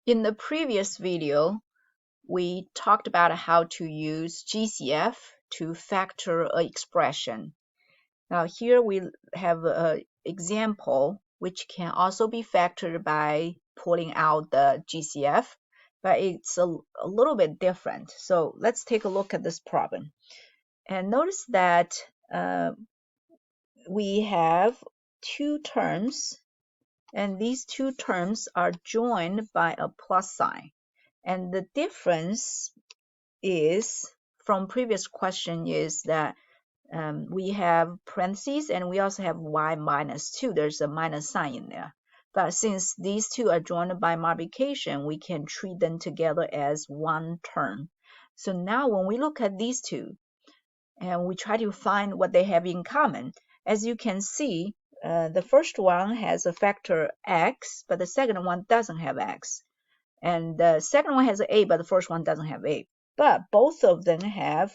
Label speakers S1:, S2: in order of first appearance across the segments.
S1: In the previous video, we talked about how to use GCF to factor an expression. Now here we have an example which can also be factored by pulling out the GCF, but it's a little bit different. So let's take a look at this problem. And notice that we have two terms, and these two terms are joined by a plus sign. And the difference is from previous question is that we have parentheses and we also have y minus 2. There's a minus sign in there. But since these two are joined by multiplication, we can treat them together as one term. So now when we look at these two and we try to find what they have in common, as you can see, the first one has a factor x, but the second one doesn't have x. And the second one has an a, but the first one doesn't have a. But both of them have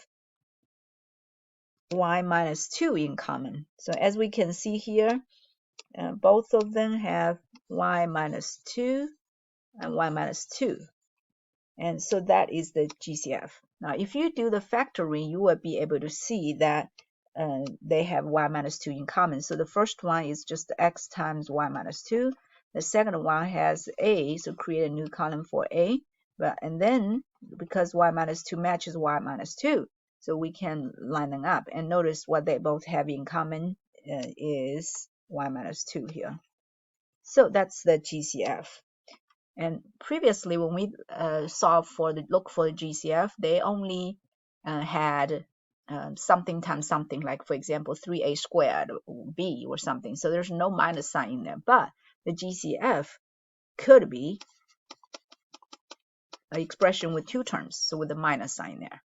S1: y minus 2 in common. So as we can see here, both of them have y minus 2 and y minus 2. And so that is the GCF. Now, if you do the factoring, you will be able to see that they have y minus 2 in common. So the first one is just x times y minus 2. The second one has a, so create a new column for a. And then, because y minus 2 matches y minus 2, so we can line them up. And notice what they both have in common is y minus 2 here. So that's the GCF. And previously, when we look for the GCF, they only had something times something, like for example 3a squared b or something. So there's no minus sign in there. But the GCF could be an expression with two terms, so with a minus sign there.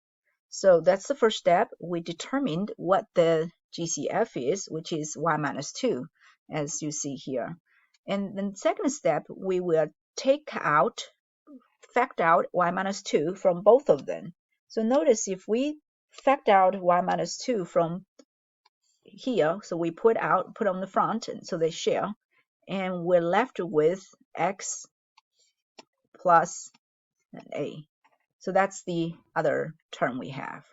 S1: So that's the first step. We determined what the GCF is, which is y minus 2, as you see here. And then the second step, we will factor out y minus 2 from both of them. So notice if we factor out y minus 2 from here, so we put on the front, and so they share, and we're left with x plus an a. So that's the other term we have.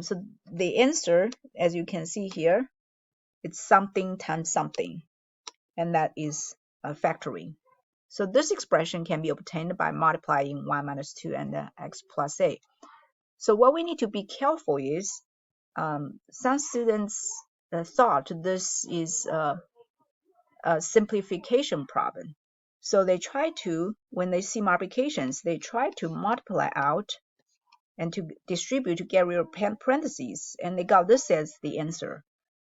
S1: So the answer, as you can see here, it's something times something, and that is factoring. So this expression can be obtained by multiplying y minus 2 and x plus a. So what we need to be careful is some students thought this is a simplification problem. So they try to, when they see multiplications, they try to multiply out and to distribute to get rid of parentheses, and they got this as the answer.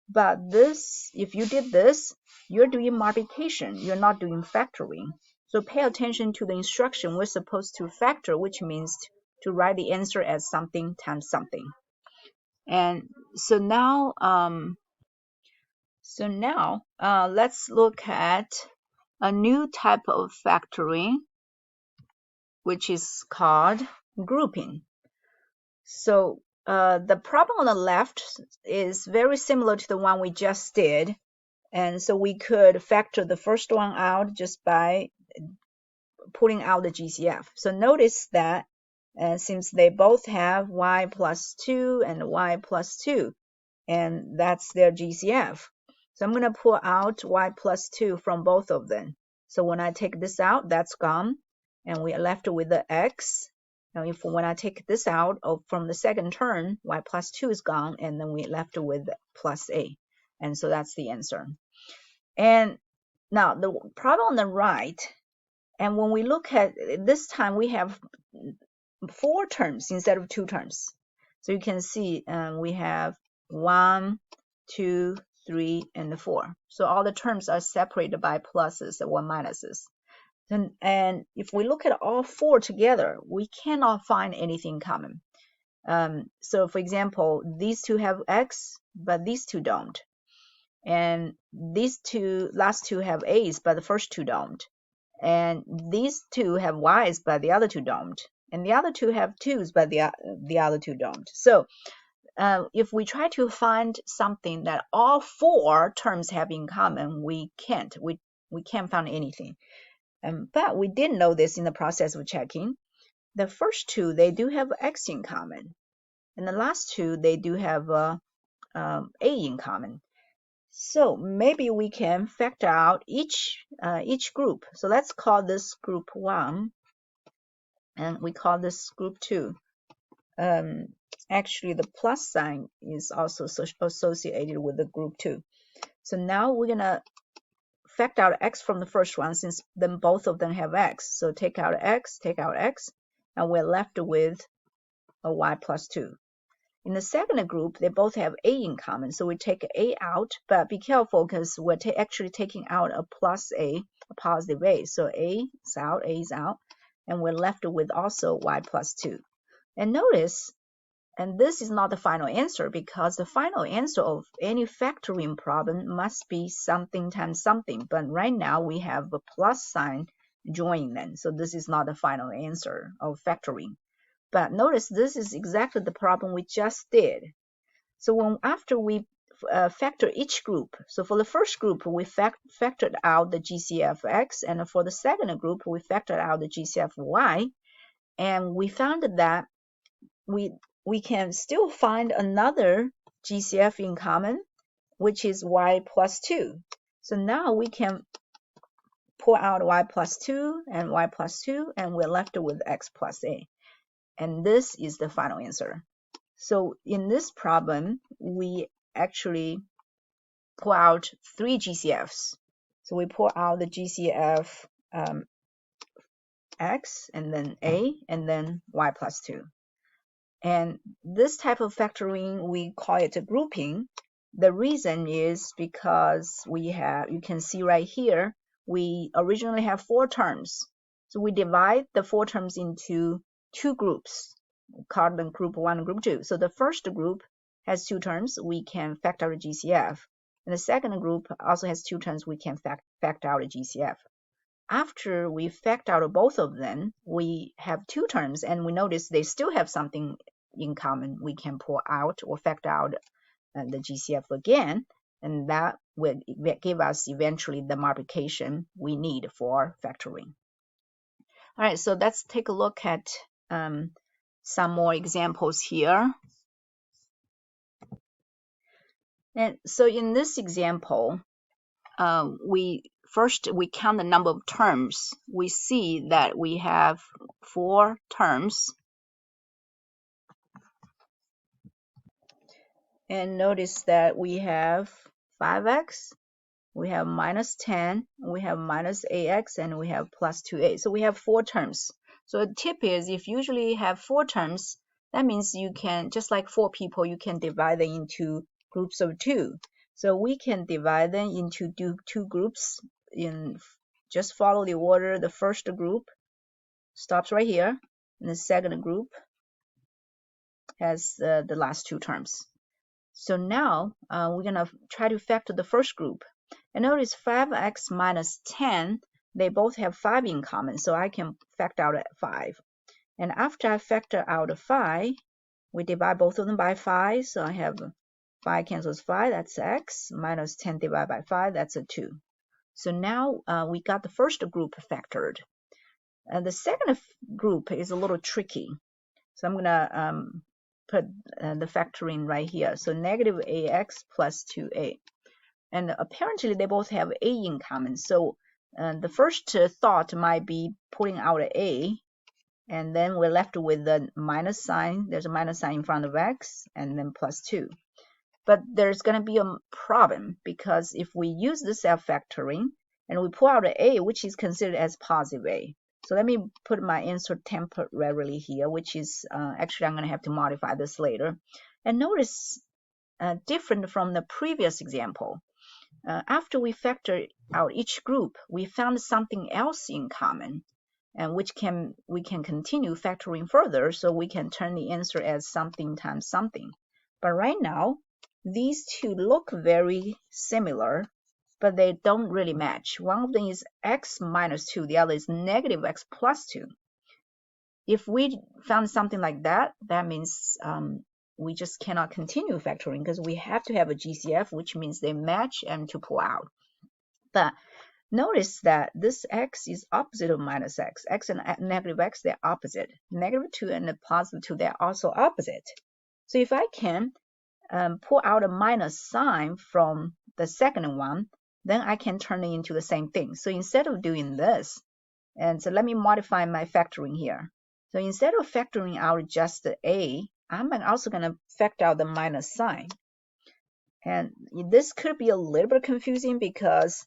S1: But this, if you did this, you're doing multiplication, you're not doing factoring. So pay attention to the instruction. We're supposed to factor, which means to write the answer as something times something. And so now, let's look at a new type of factoring, which is called grouping. So the problem on the left is very similar to the one we just did. And so we could factor the first one out just by pulling out the GCF. So notice that since they both have y plus 2 and y plus 2, and that's their GCF. So I'm going to pull out y plus 2 from both of them. So when I take this out, that's gone, and we are left with the x. Now when I take this out from the second term, y plus 2 is gone, and then we're left with plus a. And so that's the answer. And now the problem on the right, and when we look at this time, we have 4 terms instead of 2 terms. So you can see we have 1, 2, 3, and 4. So all the terms are separated by pluses or minuses. And if we look at all 4 together, we cannot find anything common. So for example, these two have x, but these two don't. And these last two have a's, but the first two don't. And these two have y's, but the other two don't. And the other two have 2's, but the other two don't. So if we try to find something that all 4 terms have in common, we can't. We can't find anything. But we didn't know this in the process of checking. The first two, they do have x in common. And the last two, they do have a in common. So maybe we can factor out each group. So let's call this group 1, and we call this group 2. Actually, the plus sign is also associated with the group 2. So now we're going to factor out x from the first one, since then both of them have x. So take out x, and we're left with a y plus 2. In the second group, they both have a in common, so we take a out, but be careful because we're actually taking out a plus a positive a. So a is out, and we're left with also y plus 2. And notice, and this is not the final answer, because the final answer of any factoring problem must be something times something. But right now we have a plus sign joining them, so this is not the final answer of factoring. But notice this is exactly the problem we just did. So after we factor each group, so for the first group we factored out the GCF x, and for the second group we factored out the GCF y, and we found that we can still find another GCF in common, which is y plus 2. So now we can pull out y plus 2 and y plus 2, and we're left with x plus a. And this is the final answer. So in this problem, we actually pull out 3 GCFs. So we pull out the GCF x, and then a, and then y plus 2. And this type of factoring, we call it a grouping. The reason is because you can see right here, we originally have 4 terms. So we divide the 4 terms into 2 groups, called them group 1 and group 2. So the first group has 2 terms, we can factor a GCF. And the second group also has 2 terms, we can factor out a GCF. After we factor out both of them, we have 2 terms, and we notice they still have something in common. We can pull out or factor out the GCF again, and that will give us eventually the multiplication we need for factoring. All right, so let's take a look at some more examples here. And so in this example, we count the number of terms. We see that we have 4 terms. And notice that we have 5x, we have minus 10, we have minus ax, and we have plus 2a. So we have 4 terms. So the tip is, if you usually have 4 terms, that means you can, just like 4 people, you can divide them into groups of 2. So we can divide them into 2 groups. Just follow the order. The first group stops right here, and the second group has the last 2 terms. So now we're going to try to factor the first group. And notice 5x minus 10, they both have 5 in common, so I can factor out 5. And after I factor out 5, we divide both of them by 5, so I have 5 cancels 5, that's x, minus 10 divided by 5, that's a 2. So now we got the first group factored. The second group is a little tricky, so I'm going to put the factoring right here. So negative ax plus 2a. And apparently they both have a in common. So the first thought might be pulling out a, and then we're left with the minus sign. There's a minus sign in front of x, and then plus 2. But there's going to be a problem, because if we use the self-factoring and we pull out a, which is considered as positive a. So let me put my answer temporarily here, which is actually I'm going to have to modify this later. And notice, different from the previous example, after we factor out each group, we found something else in common, and we can continue factoring further, so we can turn the answer as something times something. But right now, these two look very similar, but they don't really match. One of them is x minus 2, the other is negative x plus 2. If we found something like that, that means we just cannot continue factoring, because we have to have a GCF, which means they match and to pull out. But Notice that this x is opposite of minus x. X and negative x, they're opposite. Negative 2 and the positive 2, they're also opposite. So if I can pull out a minus sign from the second one, then I can turn it into the same thing. So instead of doing this, and so let me modify my factoring here. So instead of factoring out just the a, I'm also going to factor out the minus sign. And this could be a little bit confusing because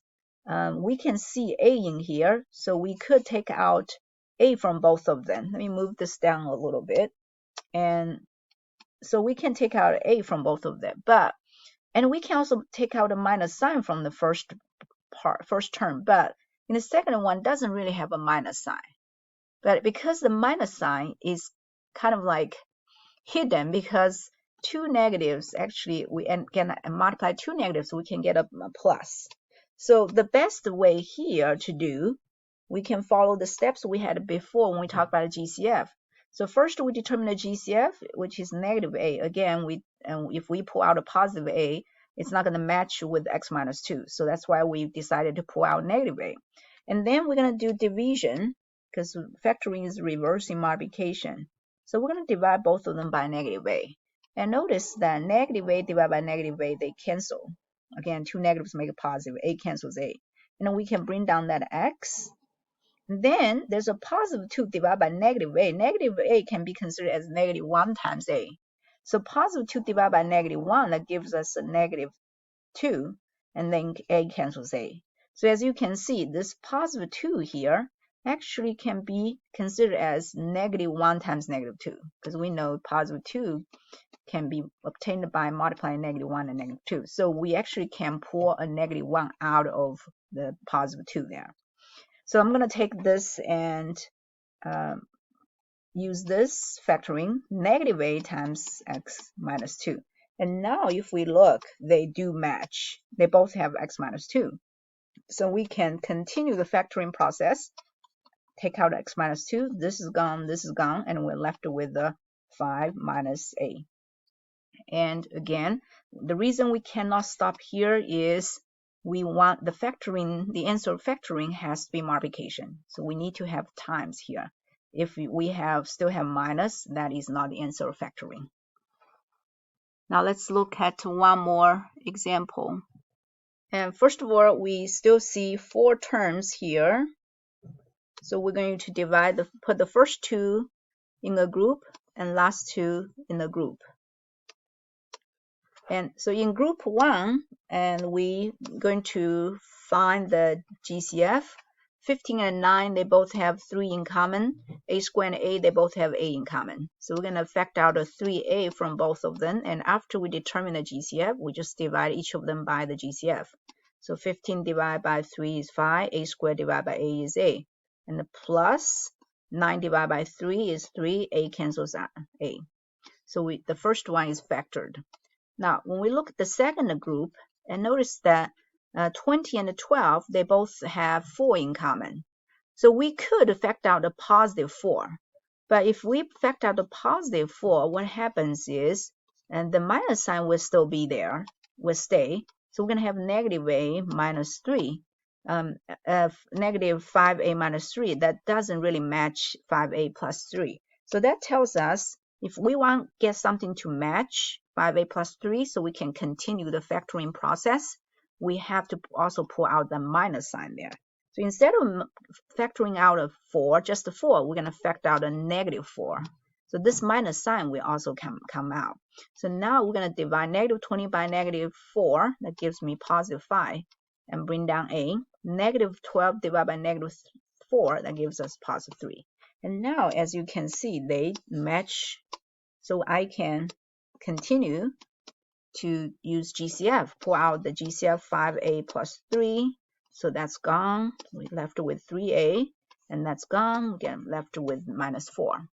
S1: we can see a in here, so we could take out a from both of them. Let me move this down a little bit. And so we can take out a from both of them, and we can also take out a minus sign from the first term, but in the second one doesn't really have a minus sign. But because the minus sign is kind of like hidden, because two negatives, actually we can multiply two negatives, we can get a plus. So the best way here to do, we can follow the steps we had before when we talked about the GCF. So first we determine the GCF, which is negative a. Again, if we pull out a positive a, it's not going to match with x minus 2. So that's why we decided to pull out negative a. And then we're going to do division, because factoring is reversing multiplication. So we're going to divide both of them by negative a. And notice that negative a divided by negative a, they cancel. Again, two negatives make a positive. A cancels a. And then we can bring down that x. Then there's a positive 2 divided by negative a. Negative a can be considered as negative 1 times a. So positive 2 divided by negative 1, that gives us a negative 2. And then a cancels a. So as you can see, this positive 2 here actually can be considered as negative 1 times negative 2. Because we know positive 2 can be obtained by multiplying negative 1 and negative 2. So we actually can pull a negative 1 out of the positive 2 there. So I'm going to take this and use this factoring, negative a times x minus 2. And now if we look, they do match. They both have x minus 2. So we can continue the factoring process. Take out x minus 2. This is gone, and we're left with the 5 minus a. And again, the reason we cannot stop here is we want the factoring, the answer of factoring has to be multiplication. So we need to have times here. If we still have minus, that is not the answer of factoring. Now let's look at one more example. And first of all, we still see 4 terms here. So we're going to put the first 2 in a group and last 2 in a group. And so in group 1, and we're going to find the GCF. 15 and 9, they both have 3 in common. A squared and a, they both have a in common. So we're going to factor out a 3a from both of them. And after we determine the GCF, we just divide each of them by the GCF. So 15 divided by 3 is 5. A squared divided by a is a. And the plus 9 divided by 3 is 3. A cancels out a. So the first one is factored. Now, when we look at the second group, and notice that 20 and 12, they both have 4 in common. So we could factor out a positive 4. But if we factor out a positive 4, what happens is, and the minus sign will still be there, will stay. So we're going to have negative a minus 3. Negative 5a minus 3, that doesn't really match 5a plus 3. So that tells us if we want to get something to match 5a plus 3, so we can continue the factoring process, we have to also pull out the minus sign there. So instead of factoring out a 4, just a 4, we're going to factor out a negative 4. So this minus sign will also come out. So now we're going to divide negative 20 by negative 4. That gives me positive 5. And bring down a. Negative 12 divided by negative 4. That gives us positive 3. And now, as you can see, they match. So I can continue to use GCF. Pull out the GCF 5a plus 3. So that's gone. We're left with 3a. And that's gone. Again, left with minus 4.